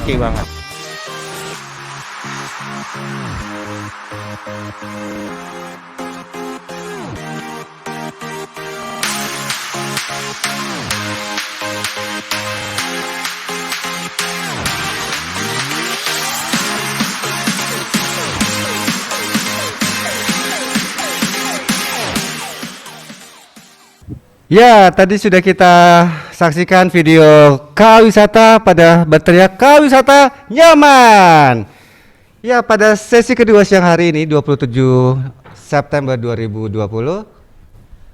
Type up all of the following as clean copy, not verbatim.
oke banget. Ya, tadi sudah kita saksikan video K-Wisata pada berteriak K-Wisata nyaman. Ya, pada sesi kedua siang hari ini 27 September 2020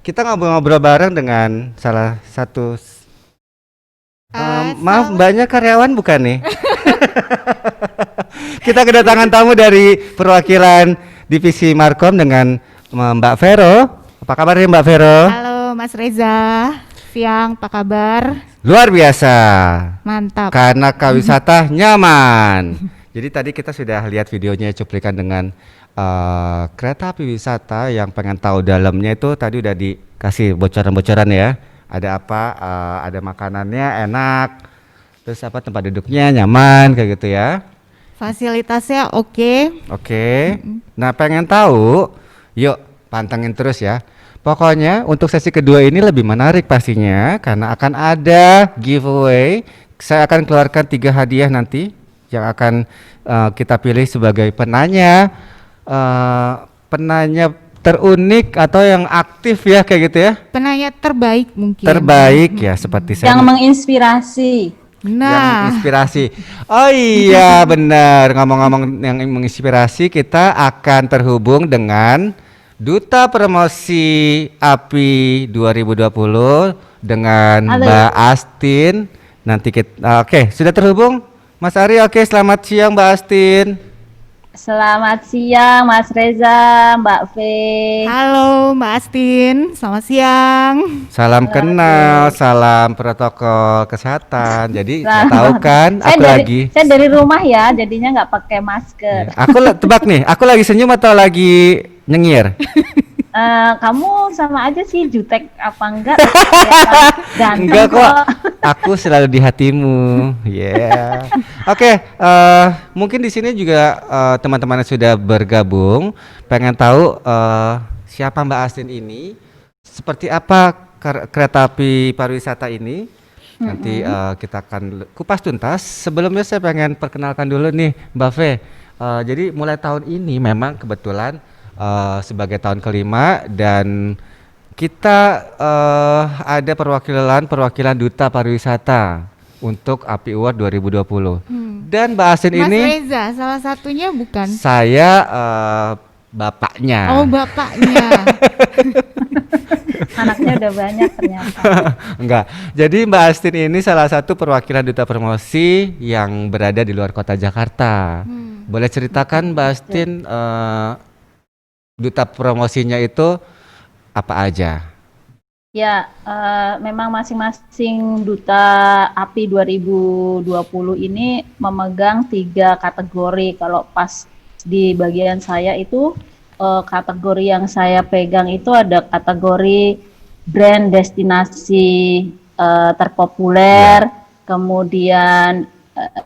kita ngobrol-ngobrol bareng dengan salah satu maaf mbaknya karyawan bukan nih? Kita kedatangan tamu dari perwakilan divisi Markom dengan Mbak Vero. Apa kabar ya Mbak Vero? Halo Mas Reza, siang, apa kabar? Luar biasa. Mantap. Karena K-Wisata nyaman. Jadi tadi kita sudah lihat videonya cuplikan dengan kereta api wisata yang pengen tahu dalamnya itu tadi udah dikasih bocoran-bocoran ya. Ada apa? Ada makanannya enak. Terus apa tempat duduknya nyaman kayak gitu ya. Fasilitasnya oke. Oke. Nah, pengen tahu, yuk pantengin terus ya. Pokoknya untuk sesi kedua ini lebih menarik pastinya karena akan ada giveaway. Saya akan keluarkan 3 hadiah nanti yang akan kita pilih sebagai penanya penanya terunik atau yang aktif ya kayak gitu ya. Penanya terbaik mungkin. Terbaik ya seperti saya. Yang menginspirasi. Nah, Yang menginspirasi. Oh iya benar. Ngomong-ngomong yang menginspirasi, kita akan terhubung dengan Duta Promosi API 2020 dengan Halo. Mbak Astin. Nanti kita oke, sudah terhubung Mas Ari. Oke, selamat siang Mbak Astin. Selamat siang Mas Reza, Mbak V. halo Mbak Astin, selamat siang. Salam kenal, salam protokol kesehatan. Jadi nggak Selamat. tahu kan Saya dari rumah ya, jadinya nggak pakai masker. Aku tebak nih, aku lagi senyum atau lagi nyengir? Kamu sama aja sih, jutek apa enggak? Ganteng Enggak kok, aku selalu di hatimu. Ya. Oke, mungkin di sini juga teman-teman yang sudah bergabung pengen tahu siapa Mbak Astin ini, seperti apa kereta api pariwisata ini. Nanti kita akan kupas tuntas. Sebelumnya saya pengen perkenalkan dulu nih Mbak V. Jadi mulai tahun ini memang kebetulan sebagai tahun kelima dan kita ada perwakilan duta pariwisata untuk API Award 2020. Dan Mbak Astin Mas ini Reza, salah satunya bukan? saya bapaknya. Oh, bapaknya. Anaknya udah banyak ternyata. Enggak. Jadi Mbak Astin ini salah satu perwakilan duta promosi yang berada di luar kota Jakarta. Boleh ceritakan Mbak Astin duta promosinya itu apa aja? Ya, memang masing-masing duta API 2020 ini memegang 3 kategori. Kalau pas di bagian saya itu kategori yang saya pegang itu ada kategori brand destinasi terpopuler, kemudian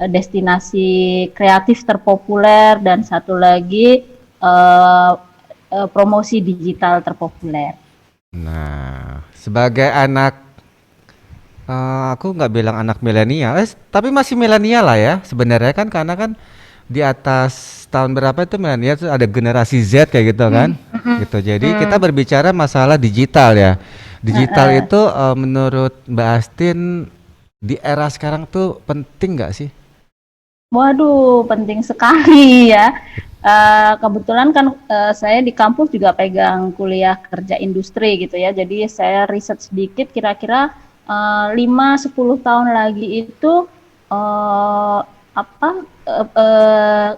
destinasi kreatif terpopuler, dan satu lagi promosi digital terpopuler. Nah, sebagai anak aku nggak bilang anak milenial, tapi masih milenial lah ya sebenarnya kan karena kan di atas tahun berapa itu milenial itu ada generasi Z kayak gitu kan, gitu. Jadi kita berbicara masalah digital ya. Digital itu menurut Mbak Astin di era sekarang tuh penting nggak sih? Waduh, penting sekali ya. Kebetulan kan saya di kampus juga pegang kuliah kerja industri gitu ya. Jadi saya riset sedikit kira-kira 5-10 tahun lagi itu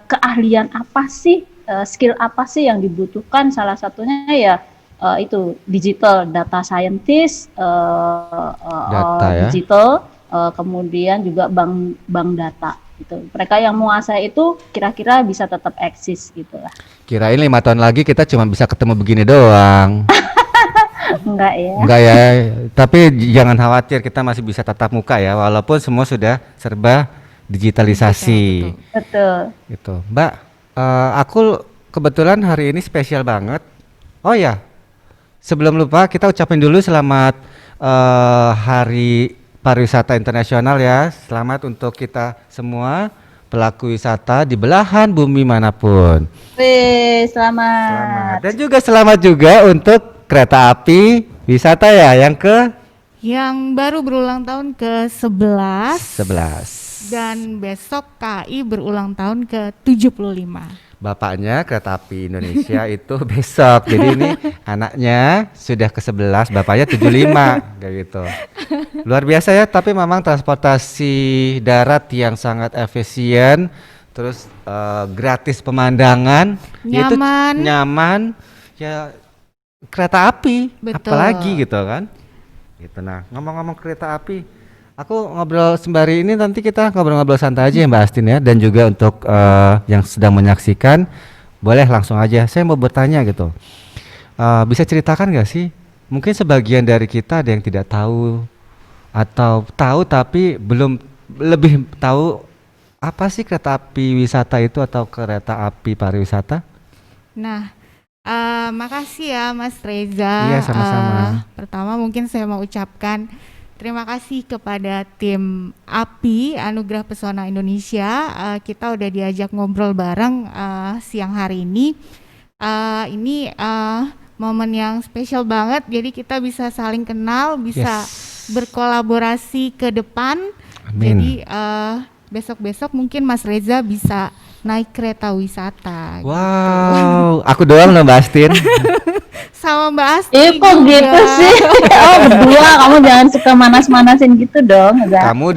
keahlian apa sih, skill apa sih yang dibutuhkan? Salah satunya ya itu digital, data scientist, Data ya. digital, kemudian juga bank data. Gitu. Mereka yang menguasai itu kira-kira bisa tetap eksis gitu lah. Kirain 5 tahun lagi kita cuma bisa ketemu begini doang. Enggak ya. Enggak ya, tapi jangan khawatir kita masih bisa tatap muka ya walaupun semua sudah serba digitalisasi. Betul. Betul. Gitu. Mbak, aku kebetulan hari ini spesial banget. Oh ya, sebelum lupa kita ucapin dulu selamat Hari Pariwisata Internasional ya. Selamat untuk kita semua pelaku wisata di belahan bumi manapun. Wih, Selamat. selamat. Dan juga selamat juga untuk kereta api wisata ya yang ke Yang baru berulang tahun ke-11 11. dan besok KAI berulang tahun ke-75. Bapaknya kereta api Indonesia itu besok. Jadi ini anaknya sudah ke-11, bapaknya 75 kayak gitu. Luar biasa ya, tapi memang transportasi darat yang sangat efisien, terus gratis pemandangan, yaitu Nyaman. nyaman ya kereta api, Betul. apalagi gitu kan. Gitu. Nah, ngomong-ngomong kereta api, aku ngobrol sembari ini nanti kita ngobrol-ngobrol santai aja ya Mbak Astin ya, dan juga untuk yang sedang menyaksikan boleh langsung aja. Saya mau bertanya gitu, bisa ceritakan nggak sih? Mungkin sebagian dari kita ada yang tidak tahu atau tahu tapi belum lebih tahu apa sih kereta api wisata itu atau kereta api pariwisata? Nah, makasih ya Mas Reza. Iya, sama-sama. Pertama mungkin saya mau ucapkan terima kasih kepada tim API Anugerah Pesona Indonesia. Kita udah diajak ngobrol bareng siang hari ini. Ini momen yang spesial banget. Jadi kita bisa saling kenal, bisa berkolaborasi ke depan. Amin. Jadi besok-besok mungkin Mas Reza bisa naik kereta wisata. Wow, aku doang loh Mbak Astin. Sama Mbak Asti Kok juga. gitu sih? Oh, berdua kamu jangan suka manas-manasin gitu dong. Zak. Kamu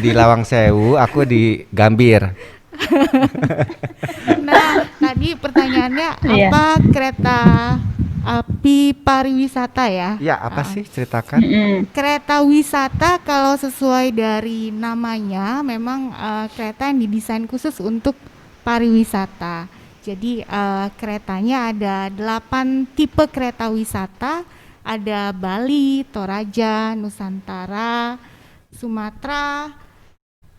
di Lawang Sewu, aku di Gambir. Nah, tadi pertanyaannya Iya. apa kereta api pariwisata ya? Ya, apa sih ceritakan? Mm-mm. Kereta wisata kalau sesuai dari namanya memang kereta yang didesain khusus untuk pariwisata. Jadi keretanya ada 8 tipe kereta wisata, ada Bali, Toraja, Nusantara, Sumatera,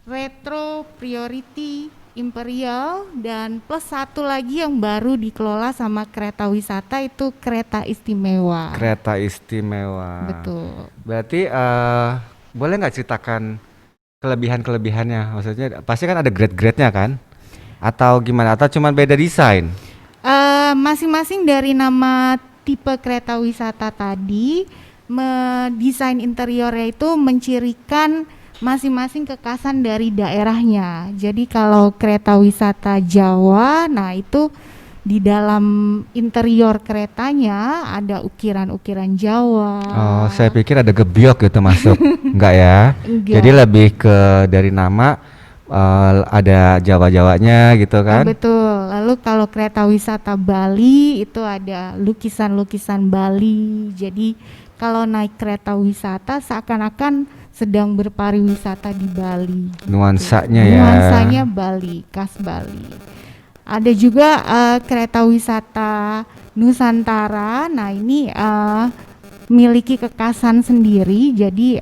Retro, Priority, Imperial, dan plus satu lagi yang baru dikelola sama kereta wisata itu kereta istimewa. Kereta istimewa. Betul. Berarti boleh nggak ceritakan kelebihan-kelebihannya? Maksudnya pasti kan ada grade-grade-nya kan? Atau gimana? Atau cuma beda desain? Masing-masing dari nama tipe kereta wisata tadi, desain interiornya itu mencirikan masing-masing kekhasan dari daerahnya. Jadi kalau kereta wisata Jawa, nah itu di dalam interior keretanya ada ukiran-ukiran Jawa. Oh, saya pikir ada gebyok gitu masuk. Enggak ya? Enggak. Jadi lebih ke dari nama ada Jawa-Jawanya gitu kan? Betul. Lalu kalau kereta wisata Bali itu ada lukisan-lukisan Bali. Jadi kalau naik kereta wisata seakan-akan sedang berpariwisata di Bali. Nuansanya ya. Nuansanya Bali, khas Bali. Ada juga kereta wisata Nusantara. Nah ini miliki kekhasan sendiri. Jadi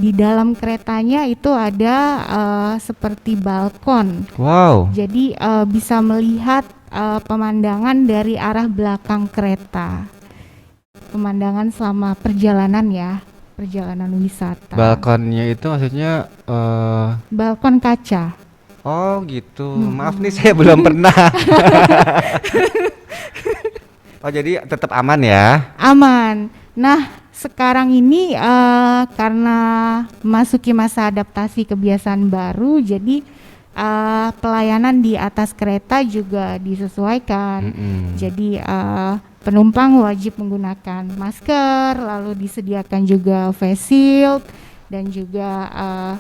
di dalam keretanya itu ada seperti balkon. Wow. Jadi bisa melihat pemandangan dari arah belakang kereta. Pemandangan selama perjalanan ya, perjalanan wisata. Balkonnya itu maksudnya Balkon kaca. oh gitu. Maaf nih saya belum pernah. Oh jadi tetap aman ya? Aman. Nah, sekarang ini karena masuki masa adaptasi kebiasaan baru, jadi pelayanan di atas kereta juga disesuaikan. Jadi penumpang wajib menggunakan masker, lalu disediakan juga face shield dan juga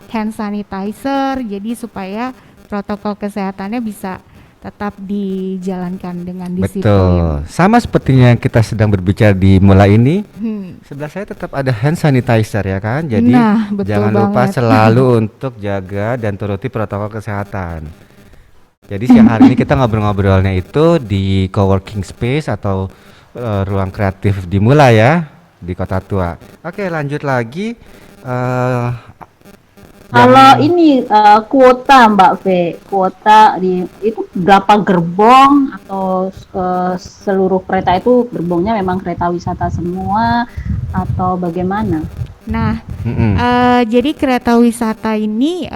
hand sanitizer. Jadi supaya protokol kesehatannya bisa tetap dijalankan dengan disiplin. Betul. Sama sepertinya kita sedang berbicara di mulai ini. Sebelah saya tetap ada hand sanitizer ya kan. Jadi Nah, betul jangan lupa banget. selalu untuk jaga dan turuti protokol kesehatan. Jadi siang hari ini kita ngobrol-ngobrolnya itu di coworking space atau ruang kreatif di Mula ya, di Kota Tua. Oke, lanjut lagi. Kalau ini kuota Mbak V, kuota itu berapa gerbong atau seluruh kereta itu gerbongnya memang kereta wisata semua atau bagaimana? Nah, Mm-mm. jadi kereta wisata ini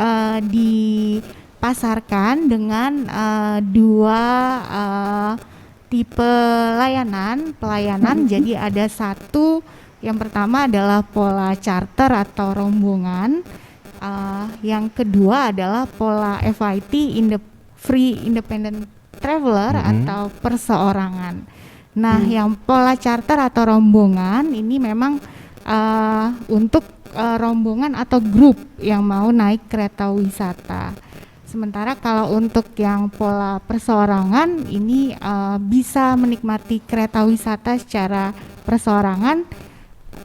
dipasarkan dengan dua tipe pelayanan. Jadi ada satu, yang pertama adalah pola charter atau rombongan. Yang kedua adalah pola FIT, Free Independent Traveler atau perseorangan. Nah, yang pola charter atau rombongan ini memang untuk rombongan atau grup yang mau naik kereta wisata. Sementara kalau untuk yang pola perseorangan ini bisa menikmati kereta wisata secara perseorangan.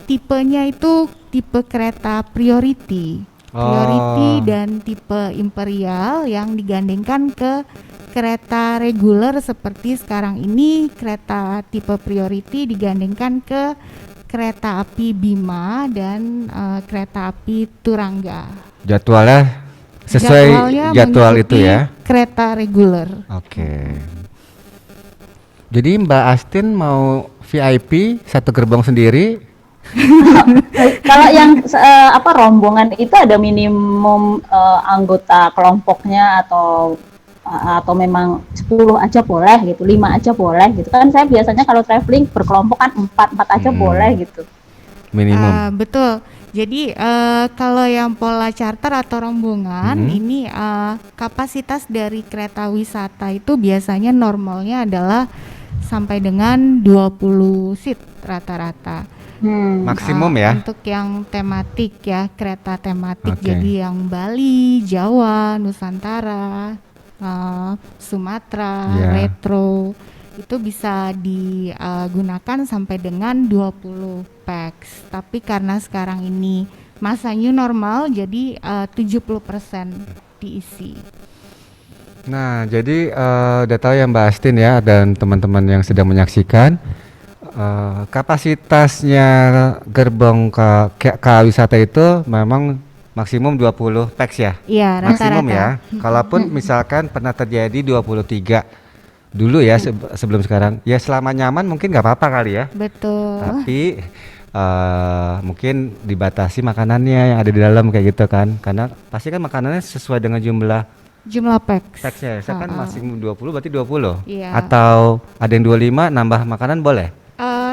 Tipenya itu tipe kereta priority dan tipe imperial yang digandengkan ke kereta reguler seperti sekarang ini. Kereta tipe priority digandengkan ke kereta api Bima dan kereta api Turangga. Jadwalnya sesuai jadwal itu mengikuti ya. Kereta reguler. Oke. Jadi Mbak Astin mau VIP satu gerbong sendiri? Kalau yang rombongan itu ada minimum anggota kelompoknya atau memang 10 aja boleh gitu, 5 aja boleh gitu kan. Saya biasanya kalau traveling berkelompok kan 4 aja boleh gitu. Minimum. Betul. Jadi kalau yang pola charter atau rombongan ini kapasitas dari kereta wisata itu biasanya normalnya adalah sampai dengan 20 seat rata-rata. Maksimum ya. Untuk yang tematik ya, kereta tematik. Jadi yang Bali, Jawa, Nusantara, Sumatera, retro itu bisa digunakan sampai dengan 20 pax. Tapi karena sekarang ini masa new normal, jadi 70% diisi. Nah, jadi udah tahu ya Mbak Astin ya dan teman-teman yang sedang menyaksikan. Kapasitasnya gerbong ke wisata itu memang maksimum 20 pax ya? Iya, maksimum rata-rata. Ya. Kalaupun misalkan pernah terjadi 23 dulu ya sebelum sekarang, ya selama nyaman mungkin nggak apa-apa kali ya. Betul. Tapi mungkin dibatasi makanannya yang ada di dalam kayak gitu kan, karena pasti kan makanannya sesuai dengan jumlah pax. Paxnya, saya kan maksimum 20 berarti 20. Iya. Atau ada yang 25 nambah makanan boleh?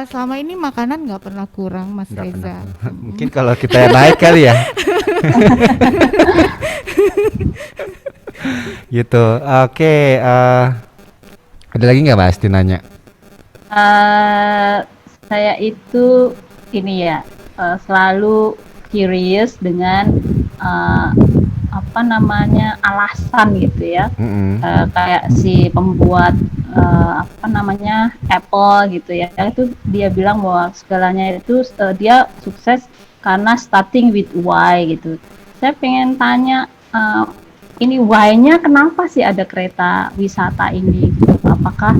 Selama ini makanan nggak pernah kurang, Mas Reza. Mungkin kalau kita naik kali ya. Gitu. Oke. Ada lagi nggak Mbak Asti nanya? Saya itu ini ya selalu curious dengan alasan gitu ya. Kayak si pembuat Apple gitu ya, itu dia bilang bahwa segalanya itu dia sukses karena starting with why gitu. Saya pengen tanya ini why-nya kenapa sih ada kereta wisata ini? Apakah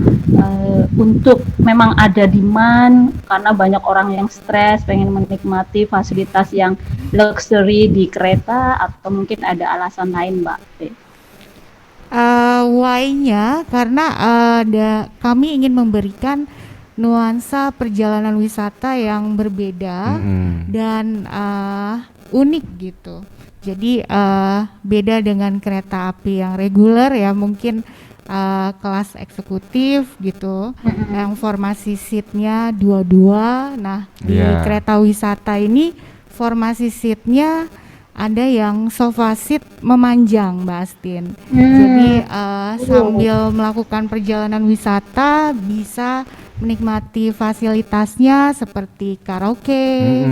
untuk memang ada demand karena banyak orang yang stres pengen menikmati fasilitas yang luxury di kereta, atau mungkin ada alasan lain, Mbak? Why-nya karena kami ingin memberikan nuansa perjalanan wisata yang berbeda dan unik gitu. Jadi beda dengan kereta api yang reguler ya, mungkin kelas eksekutif gitu, yang formasi seatnya 22. Nah di kereta wisata ini formasi seatnya ada yang sofa seat memanjang, Mbak Astin. Jadi sambil melakukan perjalanan wisata bisa menikmati fasilitasnya seperti karaoke,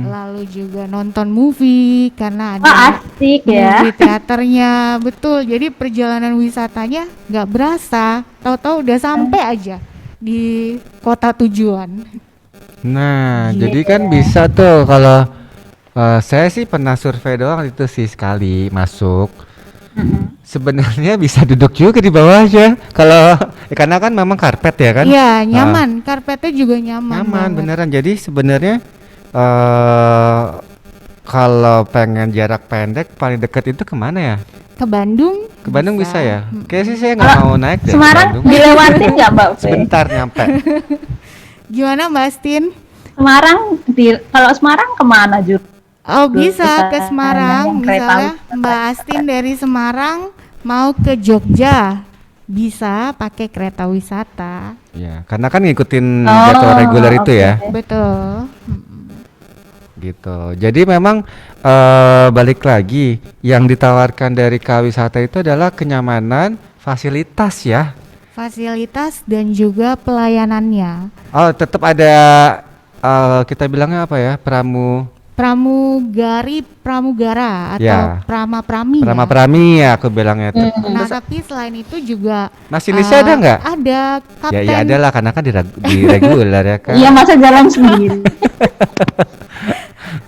lalu juga nonton movie karena ada asik ya. movie teaternya, betul. Jadi perjalanan wisatanya nggak berasa, tahu-tahu udah sampai aja di kota tujuan. Nah, jadi kan bisa tuh kalau saya sih pernah survei doang itu sih sekali masuk. Sebenarnya bisa duduk juga di bawahnya kalau karena kan memang karpet ya kan. Iya, nyaman. Karpetnya juga nyaman. Nyaman beneran. Jadi sebenarnya kalau pengen jarak pendek paling dekat itu kemana ya? Ke Bandung. Ke Bandung bisa ya? Kayaknya sih saya nggak mau naik deh ke Semarang Bandung. dilewatin nggak Mbak Upe? Sebentar nyampe. Gimana Mbak Astin? Kalau Semarang kemana Jur? Oh bisa Bisa ke Semarang, yang kereta misalnya wisata. Mbak Astin dari Semarang mau ke Jogja, bisa pakai kereta wisata. Ya, karena kan ngikutin Oh, jadwal reguler itu oke. ya, Betul. gitu. Jadi memang balik lagi yang ditawarkan dari Kawisata itu adalah kenyamanan, fasilitas ya. Fasilitas dan juga pelayanannya. Oh, tetap ada kita bilangnya apa ya? Pramugara atau Ya. prama-prami ya. Prama-prami ya aku bilangnya tuh. Nah, Terus tapi selain itu juga masinisnya ada nggak? Ada Ya, kapten. ya ada lah karena kan di reguler ya kan. Iya masa jalan sendiri.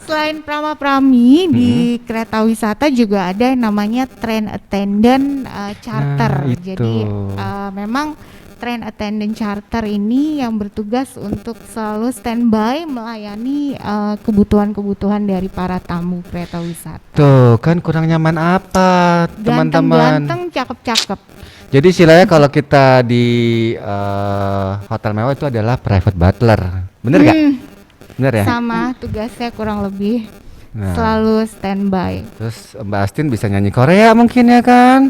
Selain prama-prami di kereta wisata juga ada yang namanya train attendant charter. Nah, itu. Jadi memang train attendant charter ini yang bertugas untuk selalu standby melayani kebutuhan-kebutuhan dari para tamu kereta wisata. Tuh kan kurang nyaman apa teman-teman? Ganteng-ganteng, cakep-cakep. Jadi istilahnya kalau kita di hotel mewah itu adalah private butler, bener nggak? Bener ya? Sama tugasnya kurang lebih Nah, selalu standby. terus Mbak Astin bisa nyanyi Korea mungkin ya kan?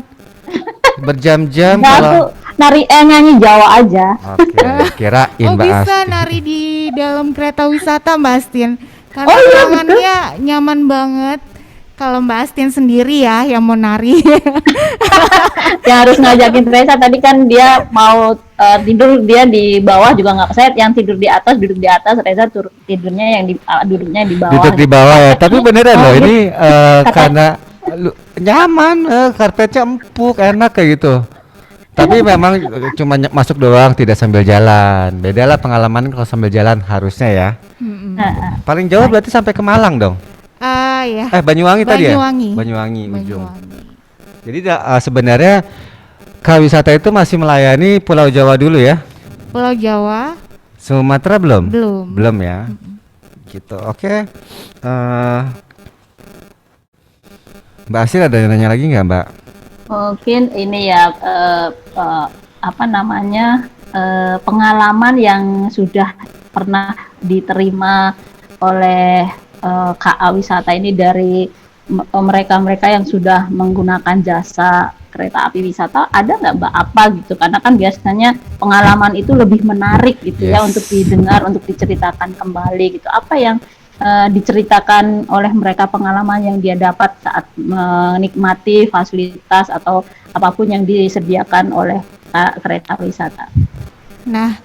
Berjam-jam Nah, aku kalau. nyanyi Jawa aja. Oke, kirain Oh Mbak bisa Astin. nari di dalam kereta wisata Mbak Astin. Karena Oh, iya, ruangannya nyaman banget. Kalau Mbak Astin sendiri ya yang mau nari. Yang harus ngajakin Reza tadi kan dia mau tidur, dia di bawah juga nggak. Saya yang tidur di atas duduk di atas, Reza tidurnya yang duduknya di bawah. Duduk di bawah ya, tapi beneran Oh, loh gitu. ini karena nyaman, karpetnya empuk, enak kayak gitu. Tapi memang cuma masuk doang, tidak sambil jalan. Beda lah pengalaman kalau sambil jalan harusnya ya. Paling jauh berarti sampai ke Malang dong. Ya. Banyuwangi tadi ya? Banyuwangi. Banyuwangi ujung. Banyuwangi. Jadi sebenarnya Kawisata itu masih melayani Pulau Jawa dulu ya. Pulau Jawa Sumatera belum? belum. Belum ya. Gitu. Oke. Mbak Asil ada yang nanya lagi nggak, Mbak? Mungkin ini ya apa namanya pengalaman yang sudah pernah diterima oleh KA Wisata ini dari mereka-mereka yang sudah menggunakan jasa kereta api wisata, ada nggak Mbak apa gitu? Karena kan biasanya pengalaman itu lebih menarik gitu ya untuk didengar, untuk diceritakan kembali gitu. Apa yang diceritakan oleh mereka pengalaman yang dia dapat saat menikmati fasilitas atau apapun yang disediakan oleh kereta wisata. Nah,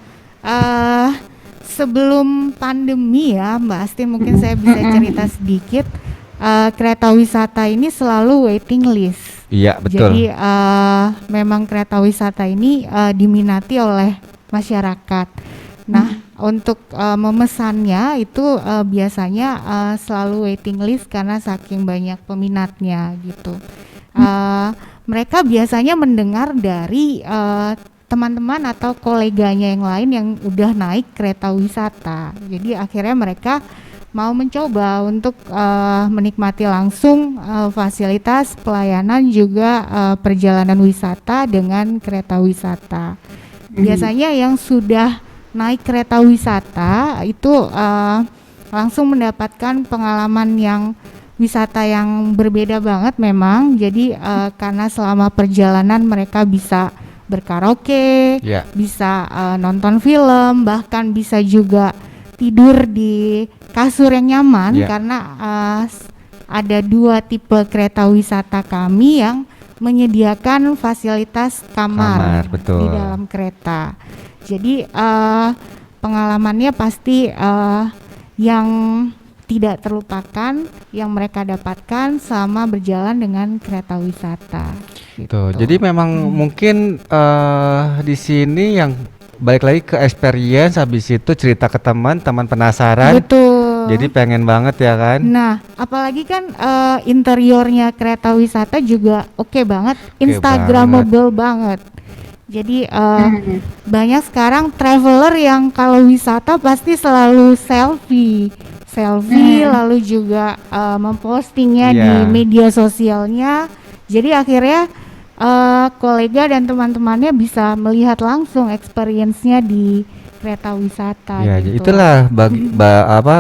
sebelum pandemi ya Mbak Astin, mungkin saya bisa cerita sedikit. Kereta wisata ini selalu waiting list. Iya, betul. Jadi memang kereta wisata ini diminati oleh masyarakat. Nah, untuk memesannya itu biasanya selalu waiting list karena saking banyak peminatnya gitu. Mereka biasanya mendengar dari teman-teman atau koleganya yang lain yang udah naik kereta wisata. Jadi akhirnya mereka mau mencoba untuk menikmati langsung fasilitas pelayanan juga perjalanan wisata dengan kereta wisata. Biasanya yang sudah naik kereta wisata itu langsung mendapatkan pengalaman yang wisata yang berbeda banget memang. Jadi karena selama perjalanan mereka bisa berkaraoke, bisa nonton film, bahkan bisa juga tidur di kasur yang nyaman karena ada 2 tipe kereta wisata kami yang menyediakan fasilitas kamar betul. di dalam kereta. Jadi pengalamannya pasti yang tidak terlupakan yang mereka dapatkan selama berjalan dengan kereta wisata. Gitu. Jadi memang mungkin di sini yang balik lagi ke experience, habis itu cerita ke teman penasaran. Betul. Jadi pengen banget ya kan. Nah, apalagi kan interiornya kereta wisata juga oke banget, instagramable banget. Jadi banyak sekarang traveler yang kalau wisata pasti selalu selfie, lalu juga mempostingnya di Iya. media sosialnya. Jadi akhirnya kolega dan teman-temannya bisa melihat langsung experience-nya di kereta wisata Ya, gitu. itulah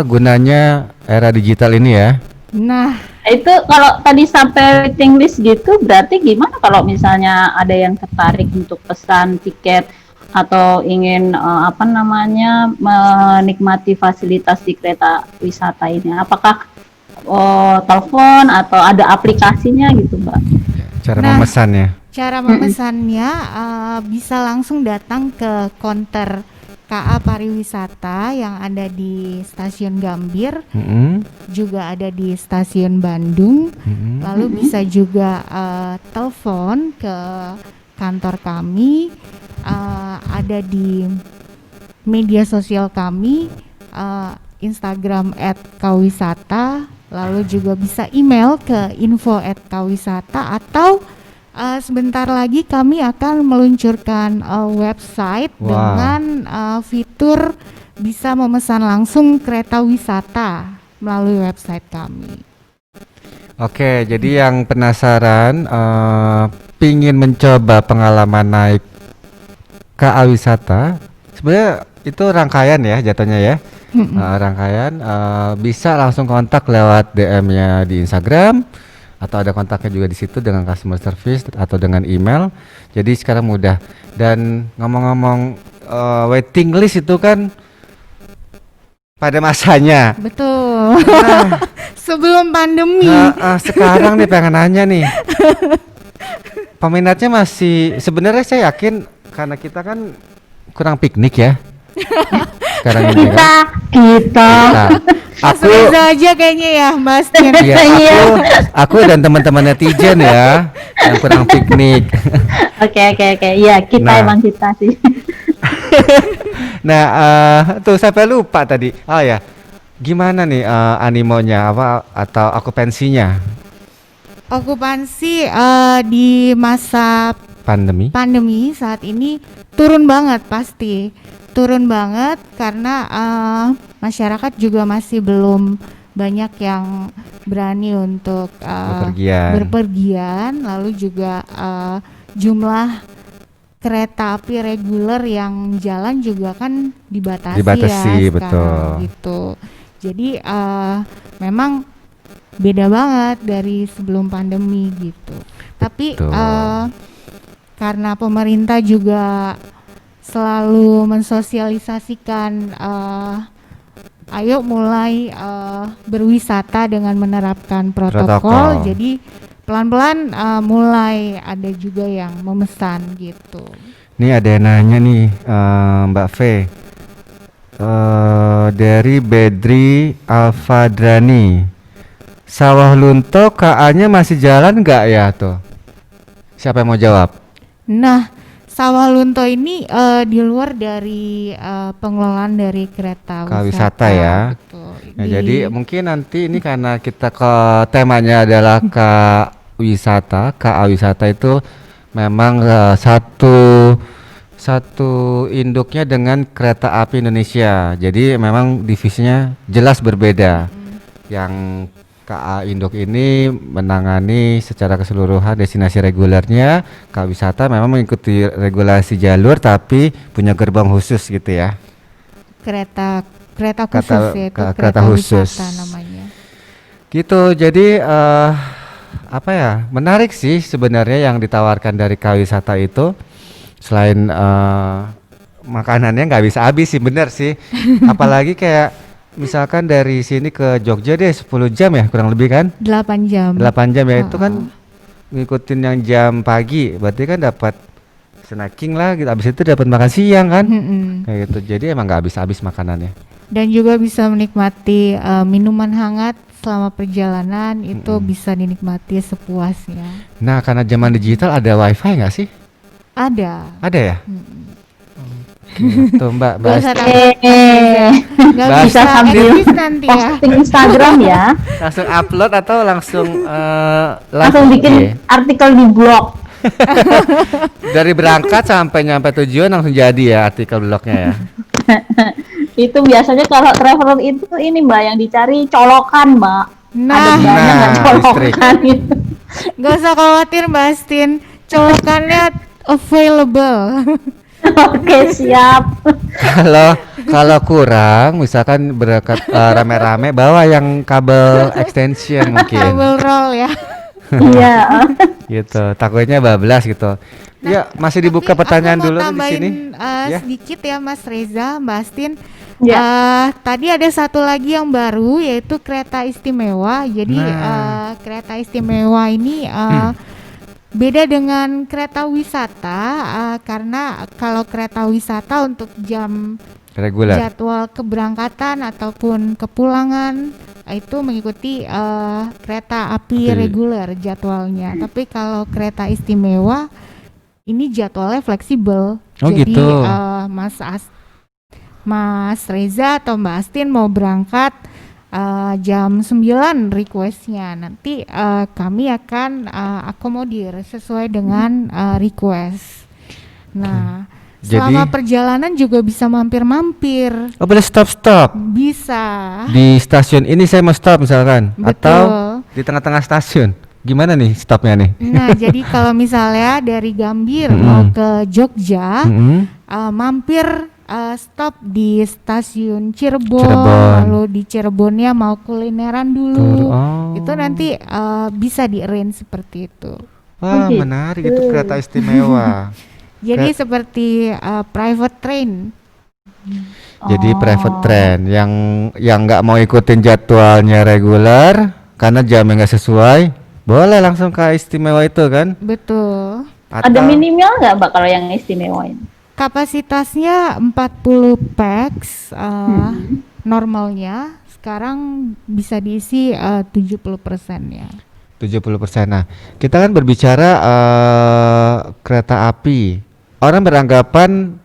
gunanya era digital ini ya. Nah, Itu kalau tadi sampai waiting list gitu, berarti gimana kalau misalnya ada yang tertarik untuk pesan tiket atau ingin menikmati fasilitas di kereta wisata ini? Apakah telepon atau ada aplikasinya gitu, Mbak? Cara Nah. memesannya. cara memesannya bisa langsung datang ke counter KA Pariwisata yang ada di Stasiun Gambir, Mm-mm, juga ada di Stasiun Bandung. mm-mm. Lalu bisa juga telepon ke kantor kami, ada di media sosial kami, Instagram @kawisata, lalu juga bisa email ke info@kawisata, atau sebentar lagi kami akan meluncurkan website Wah. dengan fitur bisa memesan langsung kereta wisata melalui website kami. Oke, jadi yang penasaran pingin mencoba pengalaman naik KA wisata, sebenarnya itu rangkaian ya jatuhnya ya. Rangkaian bisa langsung kontak lewat DM-nya di Instagram, atau ada kontaknya juga di situ dengan customer service atau dengan email. Jadi sekarang mudah. Dan ngomong-ngomong waiting list itu kan pada masanya. Betul. Nah, Sebelum pandemi. sekarang nih pengen nanya nih. Peminatnya masih, sebenarnya saya yakin karena kita kan kurang piknik ya. Sekarang ini kan. Kita. Nah, aku Reza aja kayaknya ya, Mas Tin. ya, Iya. aku dan teman-teman netizen ya yang kurang piknik. Oke. Iya, kita Nah. emang kita sih. Nah, tuh sampai lupa tadi. Oh ya, gimana nih animonya apa atau okupansinya Okupansi di masa pandemi? pandemi saat ini turun banget, pasti turun banget karena masyarakat juga masih belum banyak yang berani untuk berpergian, lalu juga jumlah kereta api reguler yang jalan juga kan dibatasi ya Betul. sekarang gitu. Jadi memang beda banget dari sebelum pandemi gitu. Tapi Betul. karena pemerintah juga selalu mensosialisasikan ayo mulai berwisata dengan menerapkan protokol. Jadi pelan-pelan mulai ada juga yang memesan gitu. Nih ada yang nanya nih Mbak V, dari Bedri Alfadrani, Sawah Lunto KA-nya masih jalan nggak ya tuh? Siapa yang mau jawab? Nah, Sawah Lunto ini di luar dari pengelolaan dari kereta KA wisata wisata ya. Betul. Nah, jadi mungkin nanti ini karena kita ke temanya adalah KA wisata itu memang satu induknya dengan Kereta Api Indonesia. Jadi memang divisinya jelas berbeda. Yang KA Induk ini menangani secara keseluruhan destinasi regulernya. KA wisata memang mengikuti regulasi jalur tapi punya gerbang khusus gitu ya. kereta khusus yaitu kereta khusus wisata namanya. gitu. Jadi apa ya, menarik sih sebenarnya yang ditawarkan dari KA wisata itu. Selain makanannya nggak bisa habis sih, bener sih. Apalagi kayak misalkan dari sini ke Jogja deh 10 jam ya kurang lebih kan, 8 jam. 8 jam ya. Itu kan ngikutin yang jam pagi, berarti kan dapat snacking lah gitu, habis itu dapat makan siang kan. Kayak gitu. Jadi emang nggak habis-habis makanannya. Dan juga bisa menikmati minuman hangat selama perjalanan, itu bisa dinikmati sepuasnya. Nah, karena zaman digital ada wifi nggak sih? Ada. Ada ya? Tuh Mbak, Nggak usah takut, Eh, nggak Bahas bisa sambil eksis nanti ya. posting Instagram ya. langsung upload atau langsung live Langsung bikin IG? artikel di blog. Dari berangkat sampai nyampe tujuan langsung jadi ya artikel blognya ya. Itu biasanya kalau traveler itu ini Mbak yang dicari colokan Mbak. Ada Nah, banyak nggak Nah, colokan itu. nggak usah khawatir Mbak Astin, colokannya available. Oke siap. Kalau kalau kurang, misalkan berangkat rame-rame, bawa yang kabel extension mungkin, Kabel roll ya. Iya. gitu. Takutnya bablas gitu. Ya, masih dibuka Tapi pertanyaan aku mau dulu di tambahin, sini. Ya. sedikit ya Mas Reza, Mbak Astin. Ya. Tadi ada satu lagi yang baru yaitu kereta istimewa. Jadi Nah. kereta istimewa ini beda dengan kereta wisata, karena kalau kereta wisata untuk jam Reguler. jadwal keberangkatan ataupun kepulangan itu mengikuti kereta api Oke. reguler jadwalnya. Tapi kalau kereta istimewa ini jadwalnya fleksibel. Oh, Jadi gitu. Mas Reza atau Mbak Astin mau berangkat jam 9 requestnya, nanti kami akan akomodir sesuai dengan request. Nah, selama Jadi- perjalanan juga bisa mampir-mampir, Oh, boleh stop-stop. bisa. Di stasiun ini saya mau stop misalkan, Betul. atau di tengah-tengah stasiun. Gimana nih stopnya nih? Nah, jadi kalau misalnya dari Gambir Mm-mm. mau ke Jogja, Mm-mm. mampir stop di stasiun Cirebon, Cirebon. lalu di Cirebonnya mau kulineran dulu. Oh. Itu nanti bisa di-arrange seperti itu. Wah, Gitu. menarik itu kereta istimewa. Jadi seperti private train. Jadi Oh. private train yang nggak mau ikutin jadwalnya reguler karena jamnya nggak sesuai, boleh langsung ke istimewa itu kan? Betul. Ada minimal nggak Mbak kalau yang istimewa ini? Kapasitasnya 40 pax, normalnya sekarang bisa diisi 70% ya. 70%. Nah, kita kan berbicara kereta api. Orang beranggapan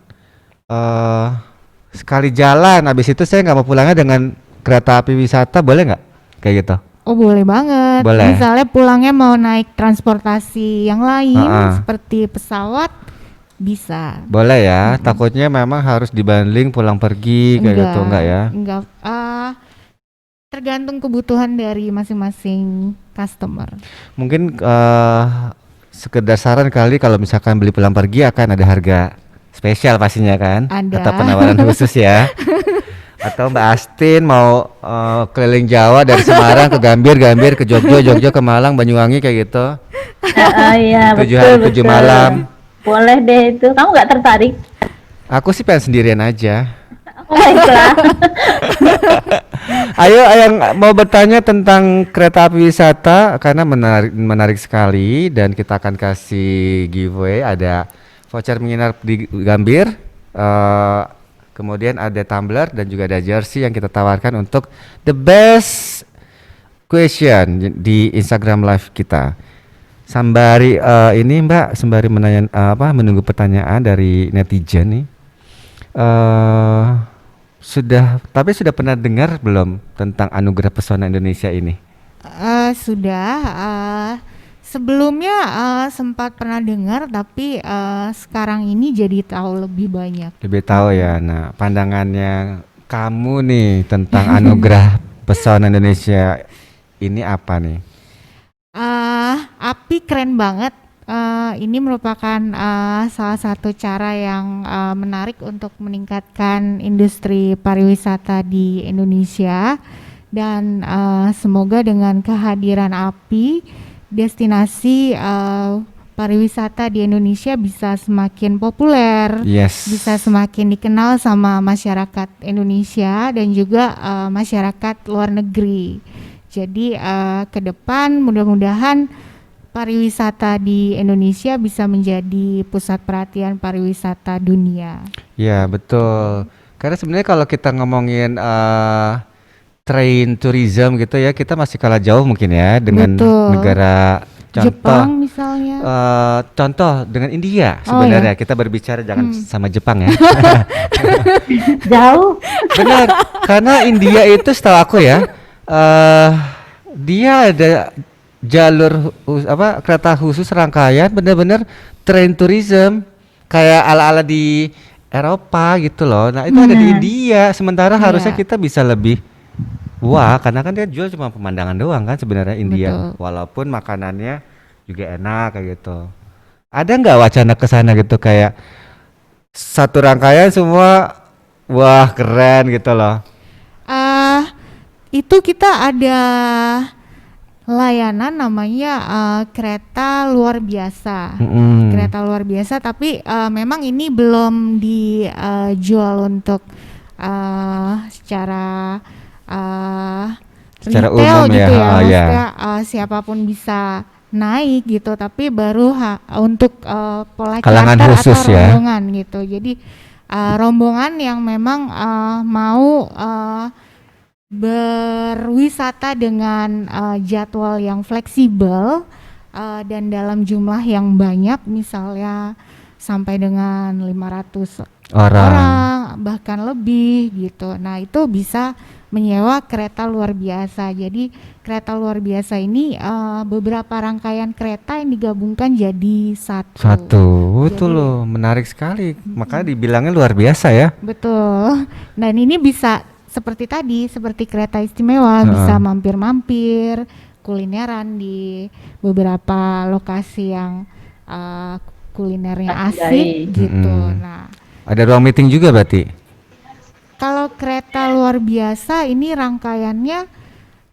sekali jalan, habis itu saya nggak mau pulangnya dengan kereta api wisata, boleh nggak? Kayak gitu. Oh, boleh banget. Boleh. Misalnya pulangnya mau naik transportasi yang lain Ha-ha. seperti pesawat, bisa. Boleh ya. Takutnya memang harus dibanding pulang pergi kayak gitu, enggak ya? Enggak. Tergantung kebutuhan dari masing-masing customer. Mungkin sekedar saran kali kalau misalkan beli pulang pergi akan ada harga spesial pastinya kan? Ada. Atau penawaran khusus ya? Atau Mbak Astin mau keliling Jawa dari Semarang ke Gambir, Gambir ke Jogja, Jogja ke Malang, Banyuwangi kayak gitu. Iya 7 betul hari 7 betul. malam. Boleh deh itu. Kamu nggak tertarik? Aku sih pengen sendirian aja. Oh, baiklah. Ayo yang mau bertanya tentang kereta api wisata karena menarik sekali dan kita akan kasih giveaway, ada voucher menginap di Gambir, kemudian ada tumbler dan juga ada jersey yang kita tawarkan untuk the best question di Instagram live kita. Sembari ini Mbak, sembari menunggu pertanyaan dari netizen nih. Sudah pernah dengar belum tentang Anugerah Pesona Indonesia ini? Sudah. Sebelumnya sempat pernah dengar, tapi sekarang ini jadi tahu lebih banyak. Lebih tahu ya. Nah, pandangannya kamu nih tentang Anugerah Pesona Indonesia ini apa nih? API keren banget. Ini merupakan salah satu cara yang menarik untuk meningkatkan industri pariwisata di Indonesia, dan semoga dengan kehadiran API, destinasi pariwisata di Indonesia bisa semakin populer, Yes. bisa semakin dikenal sama masyarakat Indonesia dan juga masyarakat luar negeri. Jadi ke depan mudah-mudahan pariwisata di Indonesia bisa menjadi pusat perhatian pariwisata dunia. Ya, betul. Karena sebenarnya kalau kita ngomongin train tourism gitu ya, kita masih kalah jauh mungkin ya dengan Betul. negara Jepang misalnya. contoh dengan India Oh, sebenarnya. Kita berbicara jangan sama Jepang ya. Jauh. Benar, karena India itu setahu aku ya, dia ada jalur kereta khusus rangkaian bener-bener train tourism kayak ala-ala di Eropa gitu loh. Nah itu ada di India. Sementara harusnya Iya. kita bisa lebih wah, karena kan dia jual cuma pemandangan doang kan sebenarnya India. Betul. Walaupun makanannya juga enak kayak gitu. Ada nggak wacana ke sana gitu kayak satu rangkaian semua wah keren gitu loh. eh itu kita ada layanan namanya kereta luar biasa. Mm-mm. Kereta luar biasa, tapi memang ini belum dijual untuk secara uh, Secara retail umum gitu ya, ya. oh, ya. Maksudnya siapapun bisa naik gitu, tapi baru untuk pola Kalangan charter khusus atau ya. rombongan gitu. Jadi rombongan yang memang mau berwisata dengan jadwal yang fleksibel dan dalam jumlah yang banyak, misalnya sampai dengan 500 orang bahkan lebih gitu. Nah itu bisa menyewa kereta luar biasa. Jadi kereta luar biasa ini beberapa rangkaian kereta yang digabungkan jadi satu. Satu, itu Jadi- loh menarik sekali. Makanya dibilangnya luar biasa ya. Betul. Dan ini bisa seperti tadi, seperti kereta istimewa, bisa mampir-mampir, kulineran di beberapa lokasi yang kulinernya asik Hargai. gitu. Mm-mm. Nah, Ada ruang meeting juga berarti. kalau kereta luar biasa ini rangkaiannya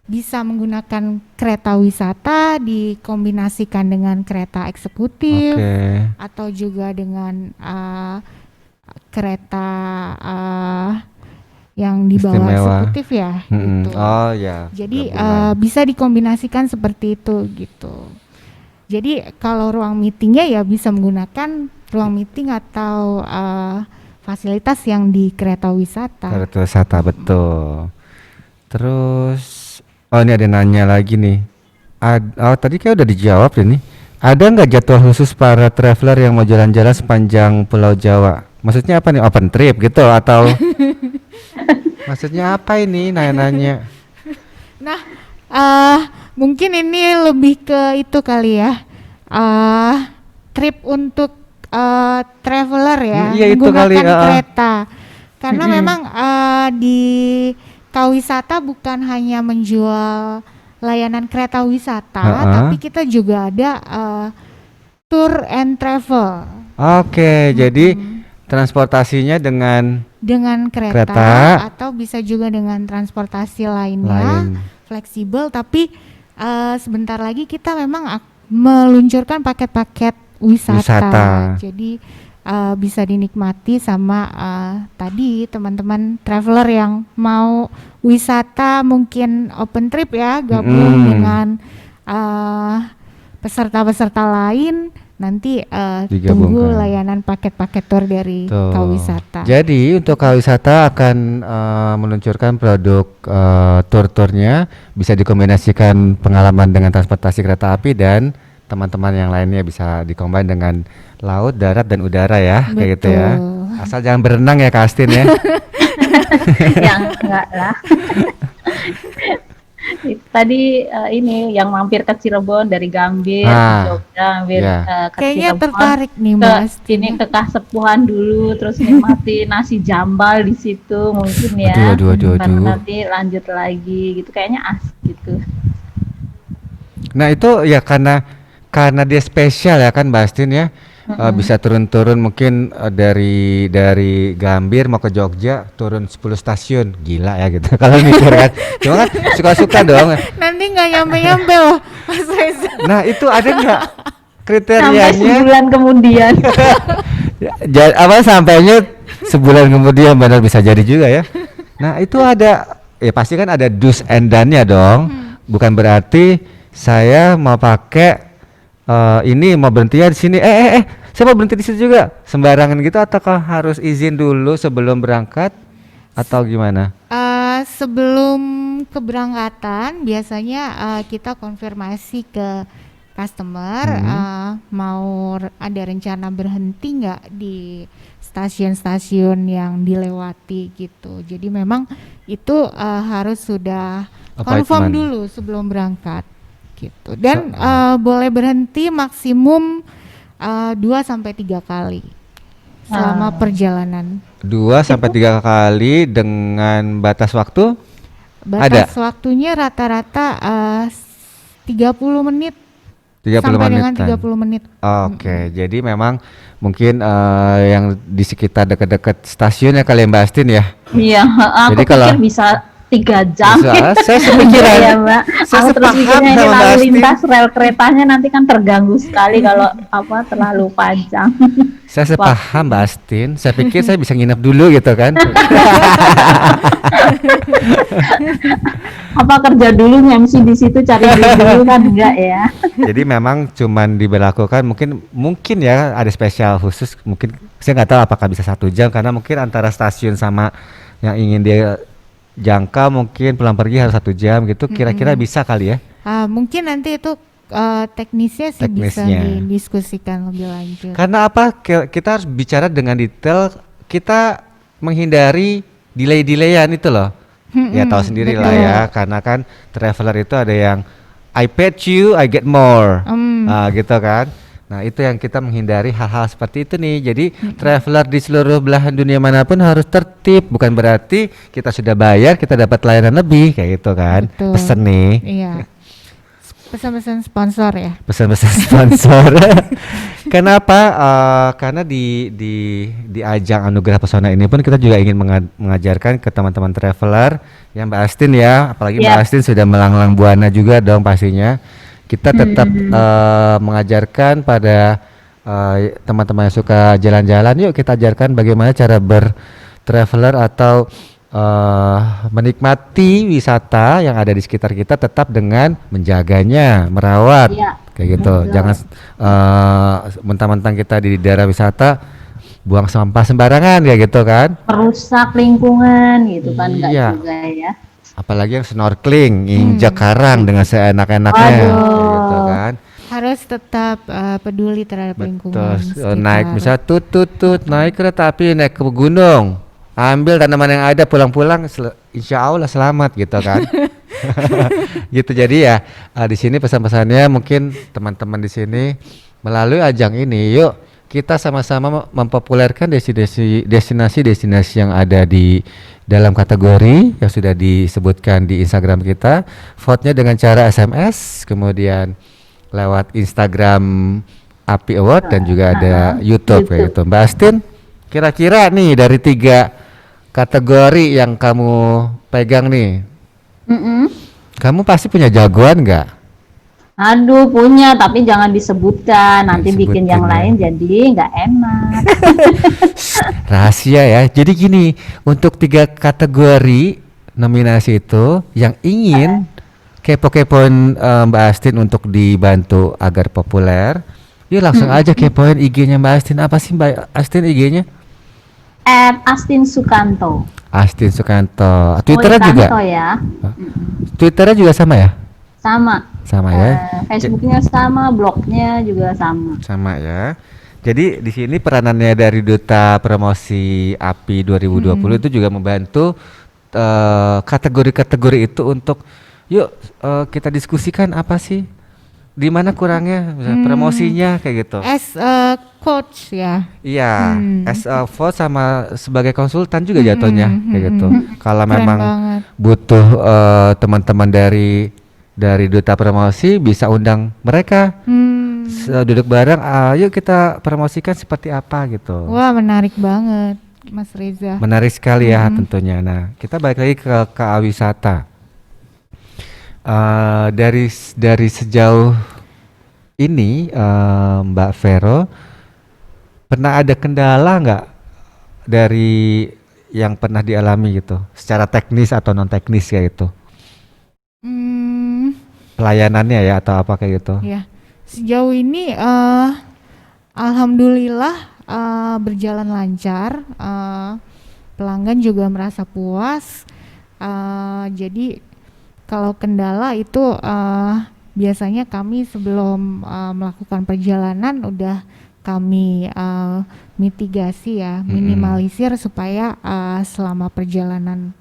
bisa menggunakan kereta wisata dikombinasikan dengan kereta eksekutif Oke. atau juga dengan kereta yang dibawa Istimewa. eksekutif ya Mm-mm. gitu. Oh ya. Jadi gabungan. bisa dikombinasikan seperti itu gitu. Jadi kalau ruang meetingnya ya bisa menggunakan ruang meeting atau fasilitas yang di kereta wisata. Kereta wisata betul. Terus, oh ini ada nanya lagi nih. Oh tadi kayak udah dijawab ini. Ada nggak jadwal khusus para traveler yang mau jalan-jalan sepanjang Pulau Jawa? Maksudnya apa nih? Open trip gitu atau? Maksudnya apa ini? Nanya-nanya. Nah, mungkin ini lebih ke itu kali ya. Trip untuk traveler ya, Iya, itu kali, menggunakan kereta. Karena memang di Kawisata bukan hanya menjual layanan kereta wisata, tapi kita juga ada tour and travel Oke, jadi transportasinya dengan kereta Kereta. atau bisa juga dengan transportasi lainnya. lain. Fleksibel, tapi sebentar lagi kita memang meluncurkan paket-paket wisata. Jadi bisa dinikmati sama tadi teman-teman traveler yang mau wisata mungkin open trip ya, gabung dengan peserta-peserta lain. Nanti tunggu Digabungkan. layanan paket-paket tour dari Tuh. Kawisata. Jadi untuk Kawisata akan meluncurkan produk tur-turnya, bisa dikombinasikan pengalaman dengan transportasi kereta api dan teman-teman yang lainnya bisa dikombin dengan laut, darat dan udara ya, kayak gitu ya. Betul. Asal jangan berenang ya Kak Astin ya. Yang enggak lah. Tadi ini yang mampir ke Cirebon dari Gambir, Ah, Jogja, mampir iya. ke Kayaknya Cirebon, tertarik nih ke Mas. sini ke Kasepuhan dulu, terus nikmati nasi jambal di situ mungkin ya. Aduh. Baru nanti lanjut lagi gitu, kayaknya asik gitu. Nah itu ya karena dia spesial ya kan Mbak Astin ya. Bisa turun-turun mungkin dari Gambir mau ke Jogja turun 10 stasiun, gila ya gitu kalau mikir kan. Cuma kan suka-suka dong. Nanti nggak nyampe-nyampe loh Mas Reza. Nah itu ada nggak Sampai kriterianya? sebulan kemudian. Sampainya sebulan kemudian, benar bisa jadi juga ya. Nah itu ada ya pasti kan ada do's and done-nya dong. Bukan berarti saya mau pakai ini mau berhenti di sini. Saya mau berhenti di situ juga. Sembarangan gitu ataukah harus izin dulu sebelum berangkat atau gimana? Sebelum keberangkatan biasanya kita konfirmasi ke customer mau ada rencana berhenti nggak di stasiun-stasiun yang dilewati gitu. Jadi memang itu harus sudah confirm Appointment. dulu sebelum berangkat gitu. Dan boleh berhenti maksimum 2 sampai 3 kali selama perjalanan. 2 sampai 3 kali dengan batas waktu? Batas waktunya rata-rata 30 menit 30 sampai dengan menitan. 30 menit. Oke, jadi memang mungkin yang di sekitar dekat-dekat stasiun ya kalian Mbak Astin ya. Iya, aku Jadi kalau- pikir bisa 3 jam. Bisa, saya sepikiran. Iya, Mbak. Saya Aku terus sepaham pikirnya ini sama Mbak lalu Astin. lintas rel keretanya nanti kan terganggu sekali kalau terlalu panjang. Saya sepaham Mbak Astin, saya pikir saya bisa nginep dulu gitu kan. Apa kerja dulu MC di situ cari duit dulu kan enggak ya? Jadi memang cuman diberlakukan mungkin ya ada spesial khusus, mungkin saya nggak tahu apakah bisa 1 jam karena mungkin antara stasiun sama yang ingin dia jangka mungkin pulang pergi harus 1 jam gitu, kira-kira bisa kali ya. Mungkin nanti itu teknisnya sih bisa Teknisnya. didiskusikan lebih lanjut. Karena apa? Kita harus bicara dengan detail, kita menghindari delay-delayan itu loh. Ya tahu sendiri lah betul. ya, karena kan traveler itu ada yang I paid you, I get more. Gitu kan. Nah, itu yang kita menghindari hal-hal seperti itu nih. Jadi traveler di seluruh belahan dunia manapun harus tertib, bukan berarti kita sudah bayar kita dapat layanan lebih kayak gitu kan. Betul. Pesen nih. Iya. Pesan-pesan sponsor ya. Pesan-pesan sponsor. Kenapa? Karena di ajang Anugerah Pesona ini pun kita juga ingin mengajarkan ke teman-teman traveler, ya Mbak Astin ya, apalagi Mbak Astin sudah melanglang buana juga dong pastinya. Kita tetap mengajarkan pada teman-teman yang suka jalan-jalan, yuk kita ajarkan bagaimana cara bertraveler atau menikmati wisata yang ada di sekitar kita tetap dengan menjaganya, merawat, kayak gitu. Jangan mentang-mentang kita di daerah wisata buang sampah sembarangan kayak gitu kan. Merusak lingkungan gitu kan enggak Iya. juga ya. Apalagi yang snorkeling, injak karang dengan seenak-enaknya, gitu kan. Harus tetap peduli terhadap lingkungan. Betul, naik misalnya tut naik kereta api naik ke gunung, ambil tanaman yang ada pulang-pulang insya Allah selamat gitu kan. Gitu, jadi ya di sini pesan-pesannya mungkin teman-teman di sini melalui ajang ini, yuk kita sama-sama mempopulerkan destinasi-destinasi yang ada di dalam kategori yang sudah disebutkan di Instagram kita. Vote-nya dengan cara SMS, kemudian lewat Instagram API Award dan juga ada YouTube kayak gitu. Mbak Astin, kira-kira nih dari 3 kategori yang kamu pegang nih, kamu pasti punya jagoan nggak? Aduh punya, tapi jangan disebutkan, nanti bikin Disebutin yang ya. lain jadi nggak enak. Rahasia ya. Jadi gini, untuk 3 kategori nominasi itu yang ingin kepo-kepoin Mbak Astin untuk dibantu agar populer, yuk langsung aja kepoin IG-nya Mbak Astin. Apa sih Mbak Astin IG-nya? Astin Sukanto. Astin Sukanto. Twitternya juga? Sukanto ya. Twitternya juga sama ya? Sama. Ya. Facebooknya sama, blognya juga sama. Sama ya. Jadi di sini peranannya dari Duta Promosi API 2020 itu juga membantu kategori-kategori itu untuk yuk kita diskusikan apa sih, di mana kurangnya, misalnya promosinya kayak gitu. As a coach ya. Iya, as a vote sama sebagai konsultan juga jatuhnya kayak gitu. Kalau Keren memang banget. butuh teman-teman dari Duta Promosi bisa undang mereka. Duduk bareng, ayo kita promosikan seperti apa gitu. Wah, menarik banget, Mas Reza. Menarik sekali ya tentunya. Nah, kita balik lagi ke KA Wisata. Dari sejauh ini Mbak Vero pernah ada kendala nggak dari yang pernah dialami gitu, secara teknis atau non teknis kayak gitu? Pelayanannya ya atau apa kayak gitu? Ya, sejauh ini alhamdulillah berjalan lancar. Pelanggan juga merasa puas. Jadi kalau kendala itu biasanya kami sebelum melakukan perjalanan udah kami mitigasi ya, minimalisir supaya selama perjalanan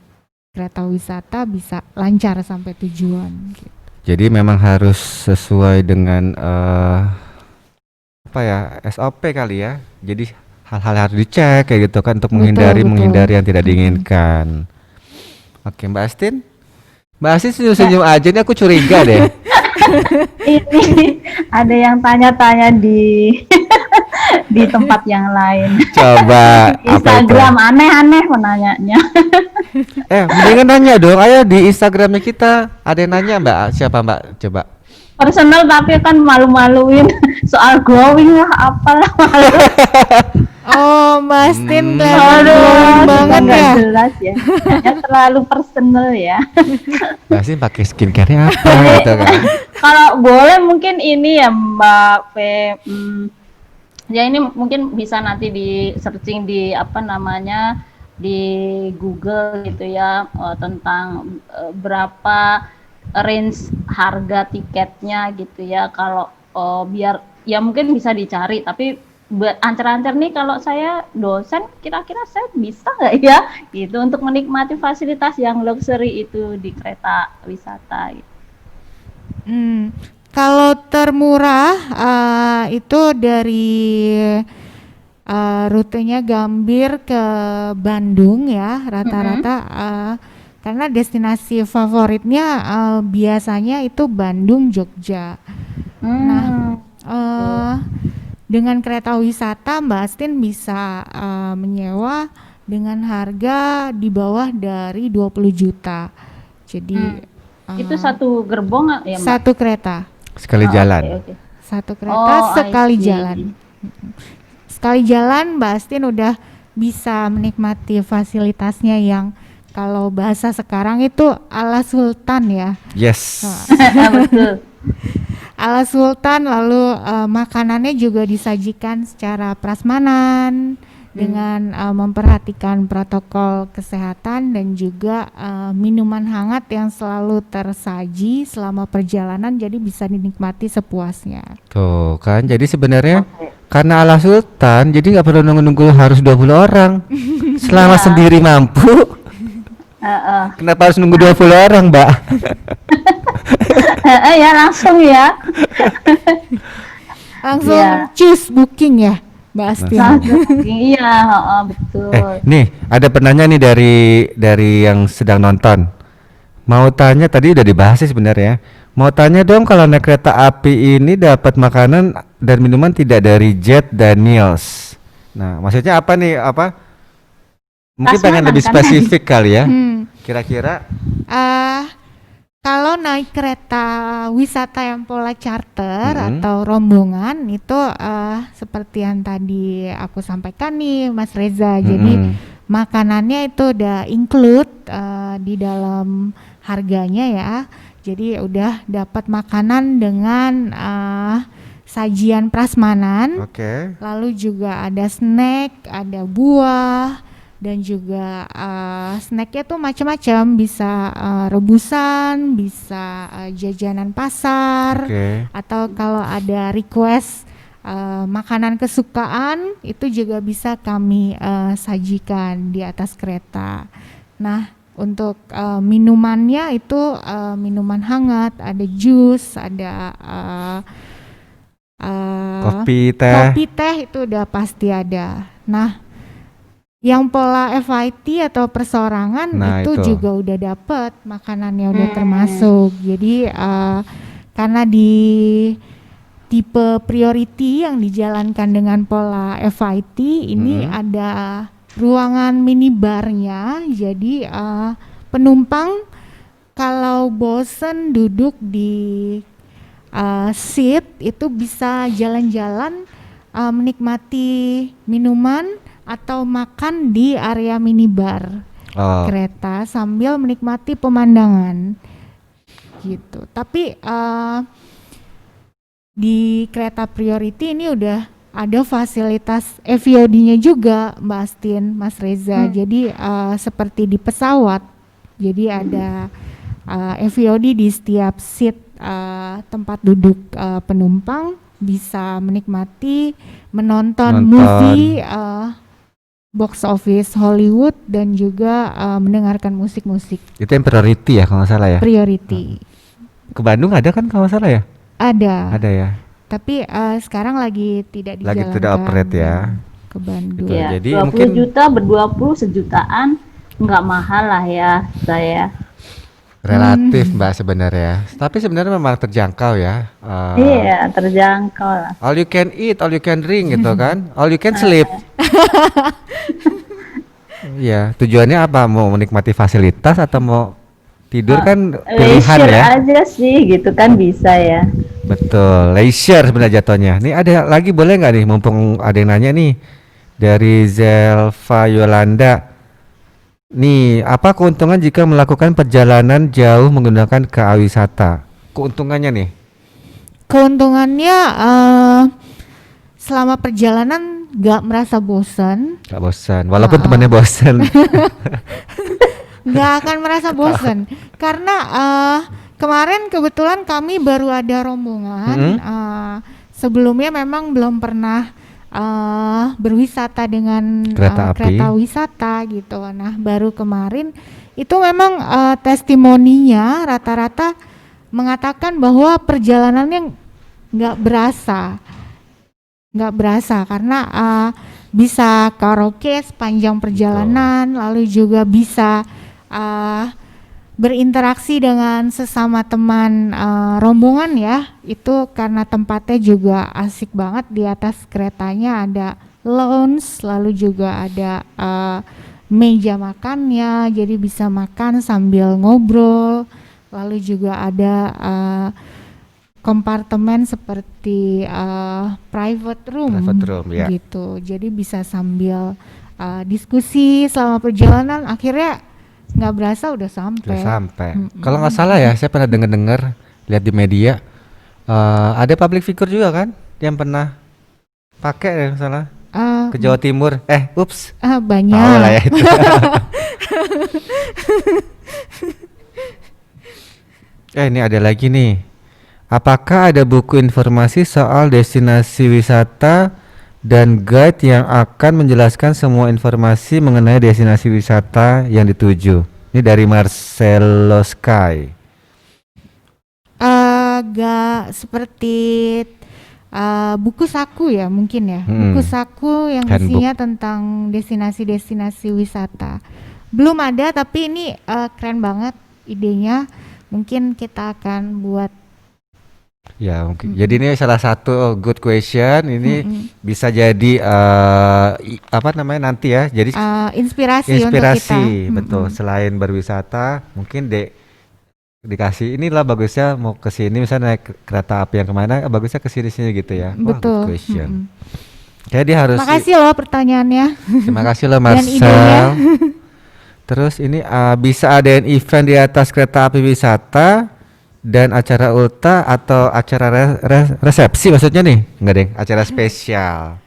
kereta wisata bisa lancar sampai tujuan. Gitu. Jadi memang harus sesuai dengan apa ya, SOP kali ya. Jadi hal-hal yang harus dicek kayak gitu kan untuk Betul. menghindari yang tidak diinginkan. Oke, Mbak Astin. Mbak Astin senyum-senyum aja nih, aku curiga deh. Ini ada yang tanya-tanya di di tempat yang lain. Coba apa itu? Instagram aneh-aneh menanyanya. Mendingan nanya dong. Ayo di Instagramnya kita. Ada yang nanya Mbak. Siapa Mbak? Coba. Personal tapi kan malu-maluin soal glowing lah apalah malu. Oh, Mbak Astin Aduh, banget nggak ya. jelas ya. Ya terlalu personal ya. Mbak Astin pakai skincare-nya apa gitu kan? Kalau boleh mungkin ini ya Mbak V. Ya ini mungkin bisa nanti di searching di apa namanya di Google gitu ya, tentang berapa range harga tiketnya gitu ya. Kalau biar ya mungkin bisa dicari, tapi ancer-ancer nih kalau saya dosen kira-kira saya bisa nggak ya gitu untuk menikmati fasilitas yang luxury itu di kereta wisata gitu. Kalau termurah itu dari rutenya Gambir ke Bandung ya rata-rata, karena destinasi favoritnya biasanya itu Bandung, Jogja. Nah, dengan kereta wisata Mbak Astin bisa menyewa dengan harga di bawah dari 20 juta. Jadi Itu satu gerbong ya Mbak? satu kereta. Sekali jalan. Oke. Satu kereta sekali I see. jalan. Sekali jalan Mbak Astin udah bisa menikmati fasilitasnya yang kalau bahasa sekarang itu ala sultan ya. Yes. Betul. Ala sultan, lalu makanannya juga disajikan secara prasmanan dengan memperhatikan protokol kesehatan dan juga minuman hangat yang selalu tersaji selama perjalanan, jadi bisa dinikmati sepuasnya. Tuh kan, jadi sebenarnya karena ala sultan, jadi nggak perlu nunggu-nunggu harus 20 orang. Selama sendiri mampu, kenapa harus nunggu 20 orang, Mbak? Ya langsung ya. Langsung Iya. choose booking ya Mbak Astin. Iya, betul. Nih, ada penanya nih dari yang sedang nonton. Mau tanya, tadi udah dibahas sih sebenarnya. Mau tanya dong, kalau naik kereta api ini dapat makanan dan minuman tidak dari Jack Daniels. Nah, maksudnya apa nih? Apa? Mungkin pengen Prasmanan lebih kan? spesifik kali ya. Eh, Kira-kira kalau naik kereta wisata yang pola charter atau rombongan itu seperti yang tadi aku sampaikan nih Mas Reza. Jadi makanannya itu udah include di dalam harganya ya. Jadi udah dapat makanan dengan sajian prasmanan. Oke. Lalu juga ada snack, ada buah, dan juga snacknya tuh macam-macam, bisa rebusan, bisa jajanan pasar, atau kalau ada request makanan kesukaan itu juga bisa kami sajikan di atas kereta. Nah, untuk minumannya itu minuman hangat, ada jus, ada kopi, teh itu udah pasti ada. Nah, yang pola FIT atau perseorangan itu juga udah dapet makanannya, udah termasuk. Jadi karena di tipe priority yang dijalankan dengan pola FIT ini ada ruangan minibarnya. Jadi penumpang kalau bosen duduk di seat itu bisa jalan-jalan menikmati minuman atau makan di area minibar kereta sambil menikmati pemandangan gitu. Tapi di kereta priority ini udah ada fasilitas FVOD-nya juga Mbak Astin, Mas Reza. Jadi seperti di pesawat, jadi ada FVOD di setiap seat tempat duduk penumpang, bisa menikmati menonton movie box office Hollywood dan juga mendengarkan musik-musik. Itu yang priority ya kalau nggak salah ya? Priority. Ke Bandung ada kan kalau nggak salah ya? Ada. Ada ya. Tapi sekarang lagi tidak dijalankan. Lagi tidak operate ya. ke Bandung. Betul. Ya, Jadi 20 mungkin- juta ber-20 sejutaan nggak mahal lah ya saya. Relatif Mbak sebenarnya. Tapi sebenarnya memang terjangkau ya. Iya, terjangkau lah. All you can eat, all you can drink gitu kan. All you can sleep. Iya, tujuannya apa? Mau menikmati fasilitas atau mau tidur kan pilihan Leisure ya. aja sih gitu kan bisa ya. Betul, leisure sebenarnya jatuhnya. Nih ada lagi boleh nggak nih mumpung ada yang nanya nih dari Zelva Yolanda. Nih, apa keuntungan jika melakukan perjalanan jauh menggunakan KA wisata? Keuntungannya nih. Keuntungannya selama perjalanan nggak merasa bosan, Gak bosan, walaupun temannya bosan. nggak akan merasa bosan karena kemarin kebetulan kami baru ada rombongan. Sebelumnya memang belum pernah berwisata dengan Kereta api. kereta wisata gitu. Nah, baru kemarin itu memang testimoninya rata-rata mengatakan bahwa perjalanannya nggak berasa karena bisa karaoke sepanjang perjalanan, lalu juga bisa berinteraksi dengan sesama teman rombongan ya. Itu karena tempatnya juga asik banget. Di atas keretanya ada lounge, lalu juga ada meja makannya, jadi bisa makan sambil ngobrol. Lalu juga ada kompartemen seperti private room ya. gitu. Jadi bisa sambil diskusi selama perjalanan, akhirnya nggak berasa udah sampai. Udah sampai. Kalau nggak salah ya, saya pernah dengar lihat di media ada public figure juga kan yang pernah pakai ya salah ke Jawa Timur. Ups. Banyak. Tahu lah ya itu. Ini ada lagi nih. Apakah ada buku informasi soal destinasi wisata dan guide yang akan menjelaskan semua informasi mengenai destinasi wisata yang dituju? Ini dari Marcelo Sky. Gak seperti buku saku ya mungkin ya. Buku saku yang Handbook. isinya tentang destinasi-destinasi wisata. Belum ada, tapi ini keren banget idenya. Mungkin kita akan buat. Ya mungkin. Jadi ini salah satu good question. Ini bisa jadi apa namanya nanti ya. Jadi inspirasi untuk kita. Betul. Selain berwisata, mungkin dikasih inilah bagusnya mau ke sini misalnya naik kereta api yang kemana, bagusnya ke sini gitu ya. Wah, Betul. good question. Kayak dia harus. Makasih loh pertanyaannya. Terima kasih loh Dan Marcel. idenya. Terus ini bisa adain event di atas kereta api wisata dan acara ulta atau acara resepsi maksudnya nih? Enggak deh, acara spesial.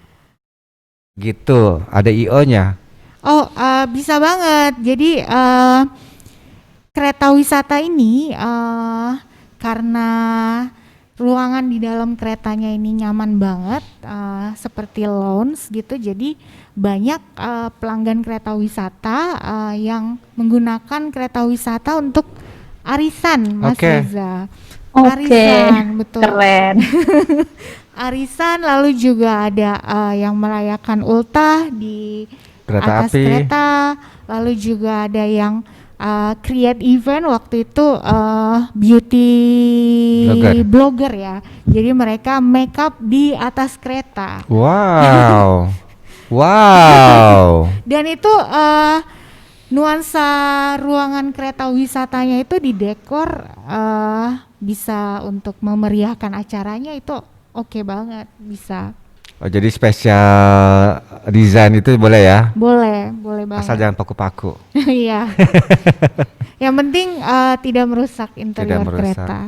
Gitu, ada IO-nya. Oh, bisa banget. Jadi kereta wisata ini karena ruangan di dalam keretanya ini nyaman banget, seperti lounge gitu. Jadi banyak pelanggan kereta wisata yang menggunakan kereta wisata untuk arisan, Mas Reza. Arisan, betul. Keren. Arisan, lalu juga ada yang merayakan ultah di Kereta atas api. kereta, lalu juga ada yang create event waktu itu beauty blogger ya. Jadi mereka make up di atas kereta. Wow. Wow. Dan itu nuansa ruangan kereta wisatanya itu didekor bisa untuk memeriahkan acaranya, itu oke banget, bisa. Oh, jadi spesial desain itu boleh ya? Boleh banget. Asal jangan paku-paku. Iya. Yang penting tidak merusak interior Tidak merusak. kereta.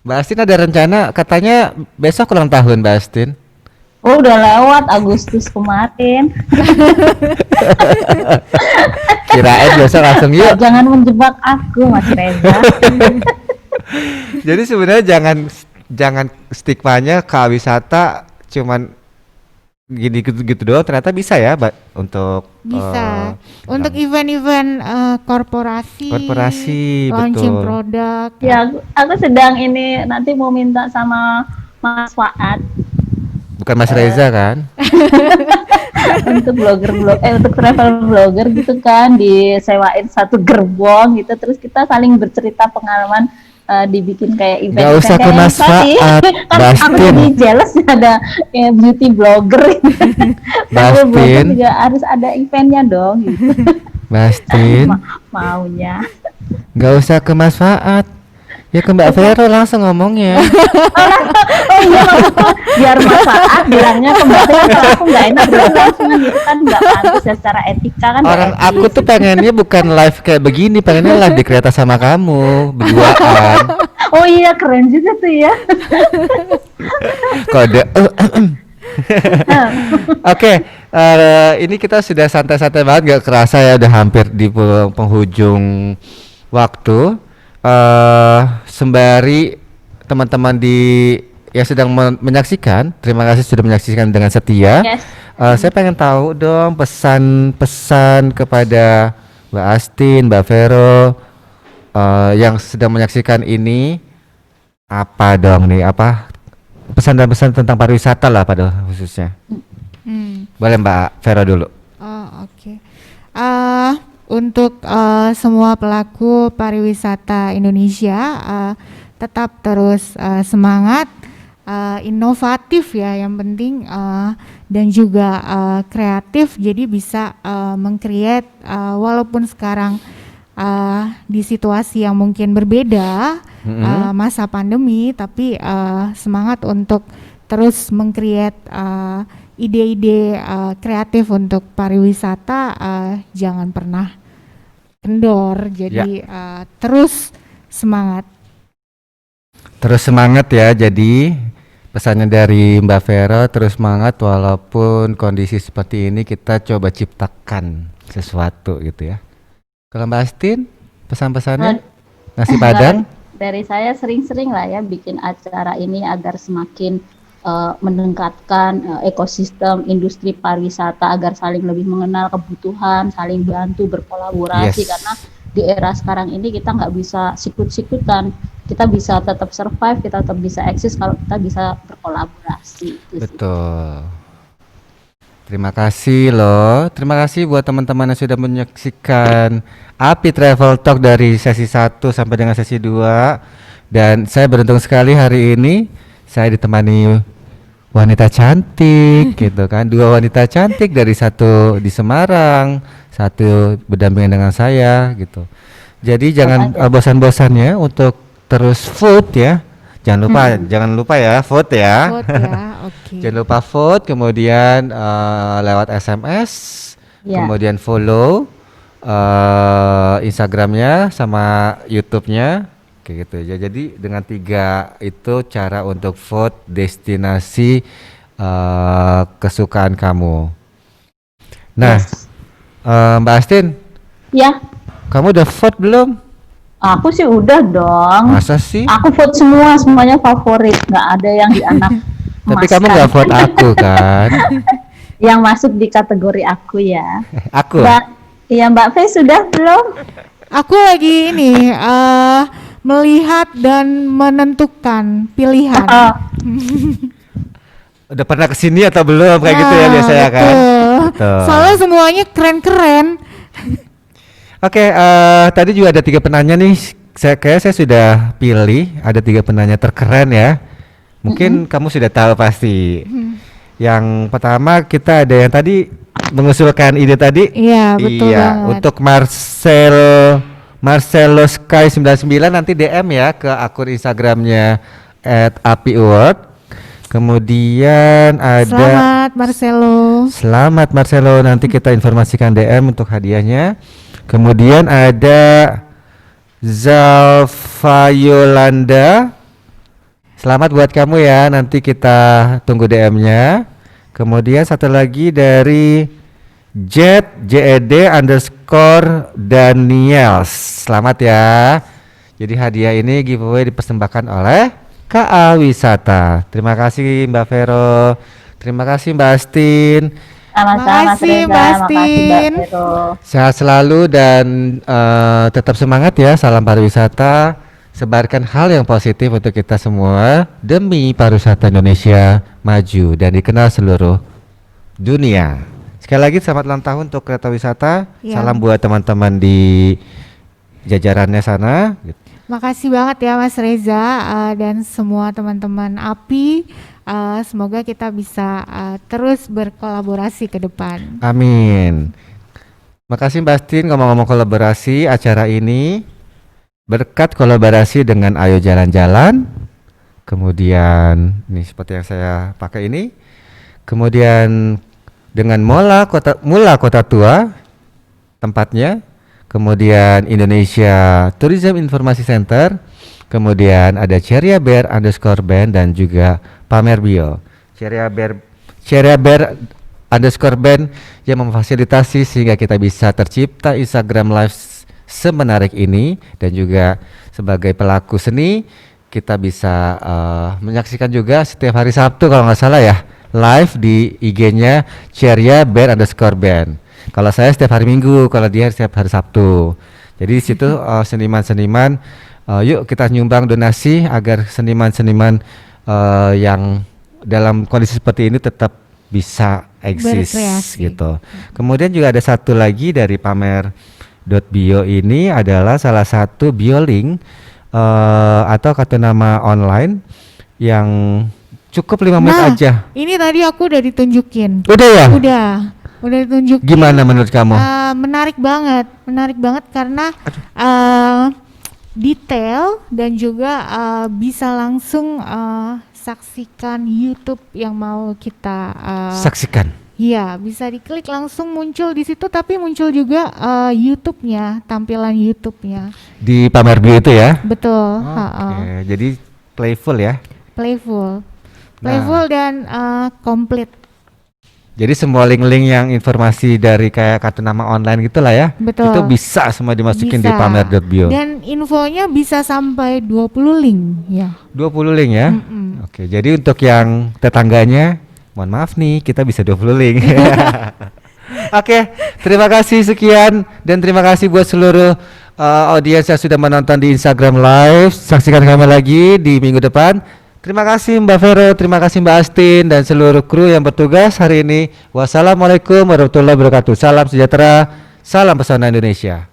Mbak Astin ada rencana katanya besok ulang tahun Mbak Astin. Oh, udah lewat Agustus kemarin. Kirain besok langsung yuk. Jangan menjebak aku, Mas Reza. Jadi sebenarnya jangan stigmanya ke wisata cuman gini gitu doang, ternyata bisa ya untuk Bisa. Untuk event-event korporasi, launching betul. produk. Ya, aku sedang ini nanti mau minta sama Mas Fuad. Bukan Mas Reza kan? untuk untuk travel blogger gitu kan, disewain satu gerbong gitu, terus kita saling bercerita pengalaman, dibikin kayak event Nggak usah kayak yang tadi. kemanfaat, Kan aku Bastin. jadi jealous ada beauty blogger travel blogger Bastin, juga harus ada eventnya dong gitu. Bastin, Maunya. nggak usah kemanfaat. Ya ke Mbak Vero langsung ngomongnya. Oh iya, maksudku biar manfaat bilangnya kembali kalau aku nggak enak bilang langsung gitu kan, nggak pantas ya secara etika kan, nggak Orang etis. aku tuh pengennya bukan live kayak begini, pengennya live di kereta sama kamu berduaan. Oh iya, keren juga tuh ya. Kode. Oke, ini kita sudah santai-santai banget, nggak kerasa ya udah hampir di penghujung waktu. Sembari teman-teman yang sedang menyaksikan, terima kasih sudah menyaksikan dengan setia. Yes. Saya pengen tahu dong pesan-pesan kepada Mbak Astin, Mbak Vero yang sedang menyaksikan ini, apa dong nih, apa pesan dan pesan tentang pariwisata lah pada khususnya. Boleh Mbak Vero dulu. Oh, oke. Untuk semua pelaku pariwisata Indonesia, tetap terus semangat, inovatif ya yang penting, dan juga kreatif, jadi bisa meng-create, walaupun sekarang di situasi yang mungkin berbeda, masa pandemi, tapi semangat untuk terus meng-create ide-ide kreatif untuk pariwisata, jangan pernah kendor, jadi terus semangat. Terus semangat ya, jadi pesannya dari Mbak Vero, terus semangat walaupun kondisi seperti ini, kita coba ciptakan sesuatu gitu ya. Kalau Mbak Astin, pesan-pesannya nasi padang? Dari saya sering-sering lah ya bikin acara ini agar semakin meningkatkan ekosistem industri pariwisata, agar saling lebih mengenal kebutuhan, saling bantu, berkolaborasi. Yes. Karena di era sekarang ini kita nggak bisa sikut-sikutan, kita bisa tetap survive, kita tetap bisa eksis kalau kita bisa berkolaborasi. Itu sih. Betul. Terima kasih loh. Terima kasih buat teman-teman yang sudah menyaksikan API Travel Talk dari sesi 1 sampai dengan sesi 2. Dan saya beruntung sekali hari ini saya ditemani wanita cantik gitu kan. 2 wanita cantik, dari satu di Semarang, satu berdampingan dengan saya gitu. Jadi jangan bosan-bosannya untuk terus vote ya. Jangan lupa ya vote ya. Vote ya, oke. Jangan lupa vote, kemudian lewat SMS, Ya. kemudian follow Instagramnya sama YouTube-nya, kayak gitu ya. Jadi dengan 3 itu cara untuk vote destinasi kesukaan kamu. Nah, Yes. Mbak Astin, Ya, kamu udah vote belum? aku sih udah dong. Masa sih? Aku vote semuanya favorit, nggak ada yang di anak Tapi emas kamu kan. nggak vote aku kan? Yang masuk di kategori aku ya. Aku. Mbak Fe sudah belum? Aku lagi ini melihat dan menentukan pilihan. Oh, Udah pernah kesini atau belum kayak gitu ya biasanya kan? Betul. Betul. Soalnya semuanya keren-keren. Oke, tadi juga ada 3 penanya nih. Saya sudah pilih ada 3 penanya terkeren ya. Mungkin kamu sudah tahu pasti. Yang pertama kita ada yang tadi mengusulkan ide tadi. Iya, betul Iya, banget. untuk Marcelo Sky 99 nanti DM ya ke akun Instagramnya @apiaward. Kemudian ada Selamat Marcelo. Selamat Marcelo, nanti kita informasikan DM untuk hadiahnya. Kemudian ada Zalfa Yolanda. Selamat buat kamu ya, nanti kita tunggu DM-nya. Kemudian satu lagi dari JED_ Daniels. Selamat ya. Jadi hadiah ini giveaway dipersembahkan oleh KA Wisata. Terima kasih Mbak Vero. Terima kasih Mbak Astin. sama-sama Mas Makasih, Reza, Mbak makasih Mbak Astin. Vero. Sehat selalu dan tetap semangat ya. Salam pariwisata. Sebarkan hal yang positif untuk kita semua demi pariwisata Indonesia maju dan dikenal seluruh dunia. Sekali lagi selamat ulang tahun untuk Kereta Wisata. Ya. Salam buat teman-teman di jajarannya sana. Makasih banget ya Mas Reza dan semua teman-teman API. Semoga kita bisa terus berkolaborasi ke depan. Amin. Makasih Mbak Astin, ngomong-ngomong kolaborasi, acara ini berkat kolaborasi dengan Ayo Jalan-Jalan. Kemudian ini seperti yang saya pakai ini. Kemudian dengan Mula Kota Tua tempatnya. Kemudian Indonesia Tourism Informasi Center. Kemudian ada Ceria Bear _band dan juga Pamer Bio. Ceria Bear _band yang memfasilitasi sehingga kita bisa tercipta Instagram Live semenarik ini, dan juga sebagai pelaku seni kita bisa menyaksikan juga setiap hari Sabtu kalau nggak salah ya, live di IG-nya Ceria Bear _band. Kalau saya setiap hari Minggu, kalau dia setiap hari Sabtu. Jadi di situ seniman-seniman, yuk kita nyumbang donasi agar seniman-seniman yang dalam kondisi seperti ini tetap bisa eksis gitu. Kemudian juga ada satu lagi dari Pamer.bio, ini adalah salah satu biolink atau kartu nama online yang cukup 5 menit aja. Ini tadi aku udah ditunjukin. Udah ya? Udah ditunjukin. Gimana menurut kamu? Menarik banget karena detail dan juga bisa langsung saksikan YouTube yang mau kita saksikan. Iya, bisa diklik langsung muncul di situ, tapi muncul juga YouTube-nya, tampilan YouTube-nya. Di Pamer.bio itu ya? Betul. Oke, jadi playful ya? Playful Nah, dan komplit. jadi semua link-link yang informasi dari kayak kartu nama online gitulah ya? Betul. Itu bisa semua dimasukin di Bisa. Pamer.bio. Dan infonya bisa sampai 20 link ya. 20 link ya? Oke, jadi untuk yang tetangganya, mohon maaf nih, kita bisa 20 link. Oke, terima kasih sekian, dan terima kasih buat seluruh audiens yang sudah menonton di Instagram Live. Saksikan kami lagi di minggu depan. Terima kasih Mbak Vero, terima kasih Mbak Astin dan seluruh kru yang bertugas hari ini. Wassalamualaikum warahmatullahi wabarakatuh. Salam sejahtera, salam pesona Indonesia.